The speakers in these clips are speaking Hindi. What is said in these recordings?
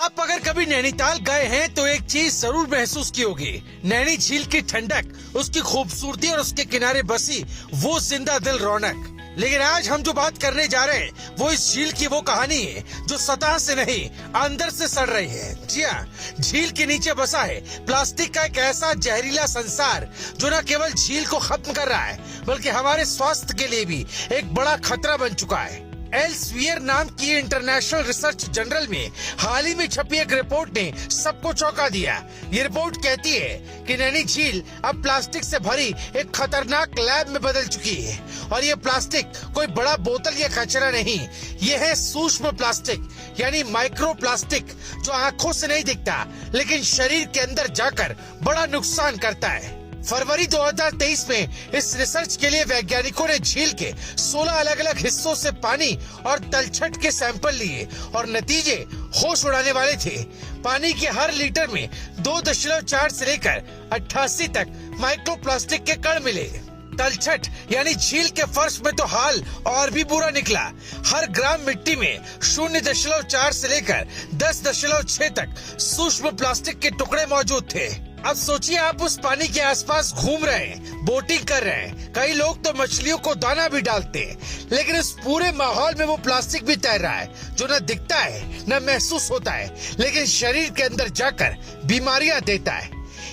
आप अगर कभी नैनीताल गए हैं तो एक चीज जरूर महसूस की होगी। नैनी झील की ठंडक, उसकी खूबसूरती और उसके किनारे बसी वो जिंदा दिल रौनक। लेकिन आज हम जो बात करने जा रहे हैं वो इस झील की वो कहानी है जो सतह से नहीं अंदर से सड़ रही है। जी हाँ, झील के नीचे बसा है प्लास्टिक का एक ऐसा जहरीला संसार जो न केवल झील को खत्म कर रहा है बल्कि हमारे स्वास्थ्य के लिए भी एक बड़ा खतरा बन चुका है। एल्सवियर नाम की इंटरनेशनल रिसर्च जर्नल में हाल ही में छपी एक रिपोर्ट ने सबको चौंका दिया। ये रिपोर्ट कहती है कि नैनी झील अब प्लास्टिक से भरी एक खतरनाक लैब में बदल चुकी है। और ये प्लास्टिक कोई बड़ा बोतल या कचरा नहीं, ये है सूक्ष्म प्लास्टिक यानी माइक्रो प्लास्टिक, जो आंखों से नहीं दिखता लेकिन शरीर के अंदर जाकर बड़ा नुकसान करता है। फरवरी 2023 में इस रिसर्च के लिए वैज्ञानिकों ने झील के 16 अलग अलग हिस्सों से पानी और तलछट के सैंपल लिए और नतीजे होश उड़ाने वाले थे। पानी के हर लीटर में 2.4 से लेकर 88 तक माइक्रोप्लास्टिक के कण मिले। तलछट यानी झील के फर्श में तो हाल और भी बुरा निकला। हर ग्राम मिट्टी में 0.4 से लेकर 10.6 तक सूक्ष्म प्लास्टिक के टुकड़े मौजूद थे। अब सोचिए, आप उस पानी के आसपास घूम रहे हैं, बोटिंग कर रहे हैं, कई लोग तो मछलियों को दाना भी डालते हैं, लेकिन इस पूरे माहौल में वो प्लास्टिक भी तैर रहा है जो न दिखता है न महसूस होता है, लेकिन शरीर के अंदर जाकर बीमारियां देता है।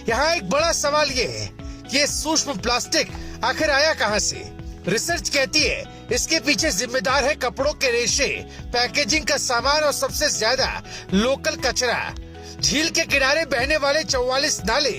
यहाँ एक बड़ा सवाल ये है कि ये सूक्ष्म प्लास्टिक आखिर आया कहाँ से? रिसर्च कहती है इसके पीछे जिम्मेदार है कपड़ों के रेशे, पैकेजिंग का सामान और सबसे ज्यादा लोकल कचरा। झील के किनारे बहने वाले 44 नाले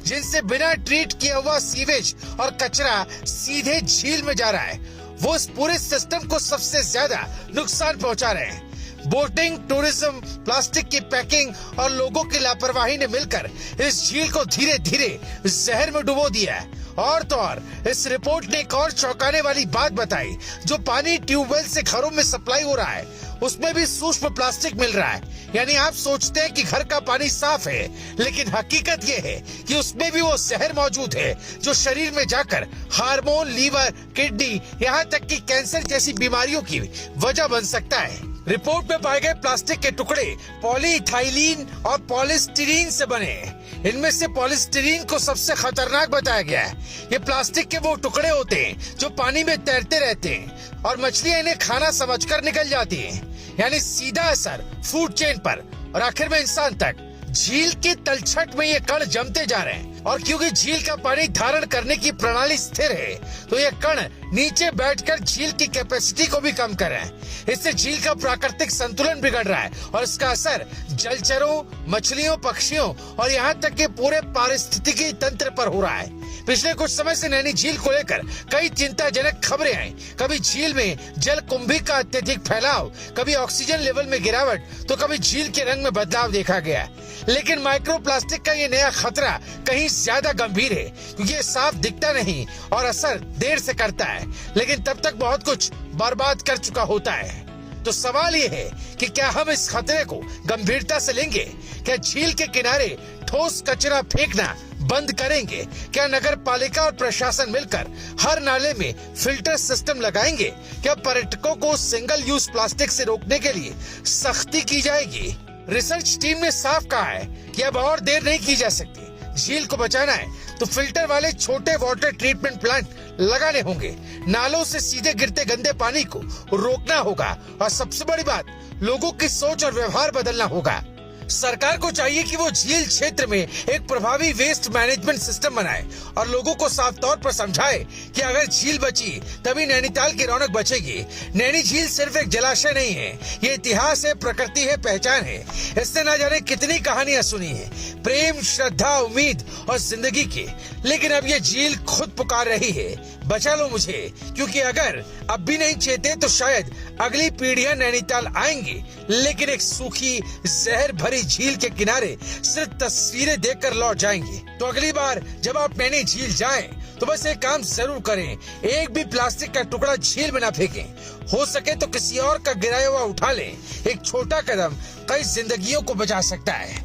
जिनसे बिना ट्रीट किया हुआ सीवेज और कचरा सीधे झील में जा रहा है, वो इस पूरे सिस्टम को सबसे ज्यादा नुकसान पहुंचा रहे हैं। बोटिंग, टूरिज्म, प्लास्टिक की पैकिंग और लोगों की लापरवाही ने मिलकर इस झील को धीरे धीरे जहर में डुबो दिया है। और तो और इस रिपोर्ट ने एक और चौंकाने वाली बात बताई, जो पानी ट्यूबवेल से घरों में सप्लाई हो रहा है उसमें भी सूक्ष्म प्लास्टिक मिल रहा है। यानी आप सोचते हैं कि घर का पानी साफ है, लेकिन हकीकत ये है कि उसमें भी वो जहर मौजूद है जो शरीर में जाकर हार्मोन, लीवर, किडनी, यहाँ तक कि कैंसर जैसी बीमारियों की वजह बन सकता है। रिपोर्ट में पाए गए प्लास्टिक के टुकड़े पॉलीइथाइलीन और पॉलीस्टीरीन से बने हैं। इनमें से पॉलीस्टीरीन को सबसे खतरनाक बताया गया है। ये प्लास्टिक के वो टुकड़े होते हैं जो पानी में तैरते रहते हैं और मछलियां इन्हें खाना समझकर निकल जाती हैं। यानी सीधा असर फूड चेन पर और आखिर में इंसान तक। झील के तलछट में ये कण जमते जा रहे हैं और क्योंकि झील का पानी धारण करने की प्रणाली स्थिर है तो ये कण नीचे बैठकर झील की कैपेसिटी को भी कम कर रहे हैं। इससे झील का प्राकृतिक संतुलन बिगड़ रहा है और इसका असर जलचरों, मछलियों, पक्षियों और यहाँ तक कि पूरे पारिस्थितिकी तंत्र पर हो रहा है। पिछले कुछ समय से नैनी झील को लेकर कई चिंताजनक खबरें आई। कभी झील में जल कुंभी का अत्यधिक फैलाव, कभी ऑक्सीजन लेवल में गिरावट, तो कभी झील के रंग में बदलाव देखा गया। लेकिन माइक्रोप्लास्टिक का ये नया खतरा कहीं ज्यादा गंभीर है क्योंकि ये साफ दिखता नहीं और असर देर से करता है, लेकिन तब तक बहुत कुछ बर्बाद कर चुका होता है। तो सवाल ये है कि क्या हम इस खतरे को गंभीरता से लेंगे? क्या झील के किनारे ठोस कचरा फेंकना बंद करेंगे? क्या नगर पालिका और प्रशासन मिलकर हर नाले में फिल्टर सिस्टम लगाएंगे? क्या पर्यटकों को सिंगल यूज प्लास्टिक से रोकने के लिए सख्ती की जाएगी? रिसर्च टीम ने साफ कहा है कि अब और देर नहीं की जा सकती। झील को बचाना है तो फिल्टर वाले छोटे वाटर ट्रीटमेंट प्लांट लगाने होंगे, नालों से सीधे गिरते गंदे पानी को रोकना होगा और सबसे बड़ी बात, लोगों की सोच और व्यवहार बदलना होगा। सरकार को चाहिए कि वो झील क्षेत्र में एक प्रभावी वेस्ट मैनेजमेंट सिस्टम बनाए और लोगों को साफ तौर पर समझाए कि अगर झील बची तभी नैनीताल की रौनक बचेगी। नैनी झील सिर्फ एक जलाशय नहीं है, ये इतिहास है, प्रकृति है, पहचान है। इसने न जाने कितनी कहानियां सुनी है, प्रेम, श्रद्धा, उम्मीद और जिंदगी की। लेकिन अब ये झील खुद पुकार रही है, बचा लो मुझे, क्योंकि अगर अब भी नहीं चेते तो शायद अगली पीढ़ियां नैनीताल आएंगी, लेकिन एक सूखी जहर भरी झील के किनारे सिर्फ तस्वीरें देखकर लौट जाएंगी। तो अगली बार जब आप नैनी झील जाएं तो बस एक काम जरूर करें, एक भी प्लास्टिक का टुकड़ा झील में ना फेंकें। हो सके तो किसी और का गिराया हुआ उठा लें। एक छोटा कदम कई जिंदगियों को बचा सकता है।